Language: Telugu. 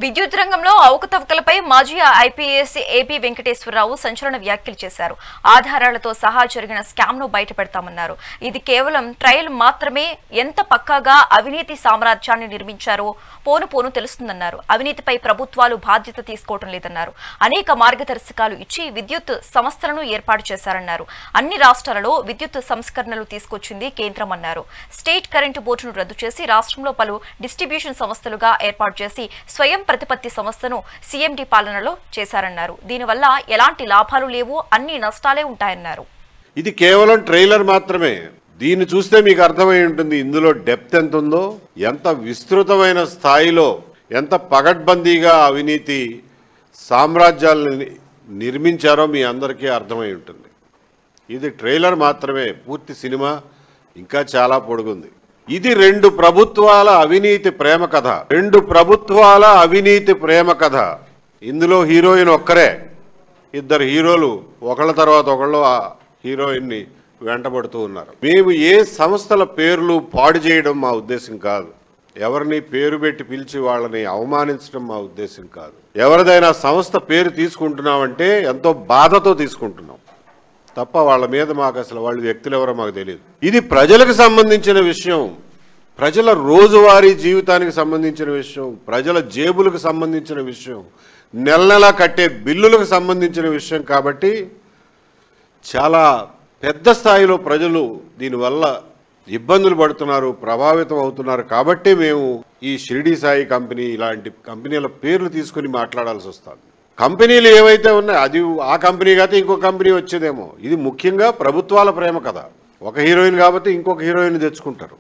విద్యుత్ రంగంలో అవకతవకలపై మాజీ ఐపీఎస్ ఏపీ వెంకటేశ్వరరావు సంచలన వ్యాఖ్యలు చేశారు. ఆధారాలతో సహా జరిగిన స్కామ్ ను బయటపెడతామన్నారు. ఇది కేవలం ట్రయల్ మాత్రమే. ఎంత పక్కాగా అవినీతి సామ్రాజ్యాన్ని నిర్మించారో పోను పోను తెలుస్తుందన్నారు. అవినీతిపై ప్రభుత్వాలు బాధ్యత తీసుకోవడం లేదన్నారు. అనేక మార్గదర్శకాలు ఇచ్చి విద్యుత్ సంస్థలను ఏర్పాటు చేశారన్నారు. అన్ని రాష్ట్రాలలో విద్యుత్ సంస్కరణలు తీసుకొచ్చింది కేంద్రం అన్నారు. స్టేట్ కరెంటు బోర్డును రద్దు చేసి రాష్ట్రంలో పలు డిస్ట్రిబ్యూషన్ సంస్థలుగా ఏర్పాటు చేసి స్వయం ప్రతిపత్తి సంస్థను సీఎండీ పాలనలో చేశారన్నారు. దీనివల్ల ఎలాంటి లాభాలు లేవు, అన్ని నష్టాలే ఉంటాయన్నారు. ఇది కేవలం ట్రైలర్ మాత్రమే. దీన్ని చూస్తే మీకు అర్థమై ఉంటుంది ఇందులో డెప్త్ ఎంత ఉందో, ఎంత విస్తృతమైన స్థాయిలో, ఎంత పగడ్బందీగా అవినీతి సామ్రాజ్యాలను నిర్మించారో మీ అందరికీ అర్థమై ఉంటుంది. ఇది ట్రైలర్ మాత్రమే. పూర్తి సినిమా ఇంకా చాలా పొడుగుంది. ఇది 2 ప్రభుత్వాల అవినీతి ప్రేమ కథ. 2 ప్రభుత్వాల అవినీతి ప్రేమ కథ. ఇందులో హీరోయిన్ ఒక్కరే, 2 హీరోలు ఒకళ్ళ తర్వాత ఒకళ్ళు ఆ హీరోయిన్ని వెంటబడుతూ ఉన్నారు. మేము ఏ సంస్థల పేర్లు పాడు చేయడం మా ఉద్దేశం కాదు. ఎవరిని పేరు పెట్టి పిలిచి వాళ్ళని అవమానించడం మా ఉద్దేశం కాదు. ఎవరిదైనా సంస్థ పేరు తీసుకుంటున్నామంటే ఎంతో బాధతో తీసుకుంటున్నాం తప్ప వాళ్ళ మీద మాకు అసలు వాళ్ళు వ్యక్తులు ఎవరో మాకు తెలియదు. ఇది ప్రజలకు సంబంధించిన విషయం, ప్రజల రోజువారీ జీవితానికి సంబంధించిన విషయం, ప్రజల జేబులకు సంబంధించిన విషయం, నెల నెలా కట్టే బిల్లులకు సంబంధించిన విషయం. కాబట్టి చాలా పెద్ద స్థాయిలో ప్రజలు దీనివల్ల ఇబ్బందులు పడుతున్నారు, ప్రభావితం అవుతున్నారు. కాబట్టి మేము ఈ షిరిడి సాయి కంపెనీ ఇలాంటి కంపెనీల పేర్లు తీసుకుని మాట్లాడాల్సి వస్తుంది. కంపెనీలు ఏవైతే ఉన్నాయో అది ఆ కంపెనీ కాకపోతే ఇంకో కంపెనీ వచ్చేదేమో. ఇది ముఖ్యంగా ప్రభుత్వాల ప్రేమ కథ. ఒక హీరోయిన్ కాబట్టి ఇంకొక హీరోయిన్ తెచ్చుకుంటారు.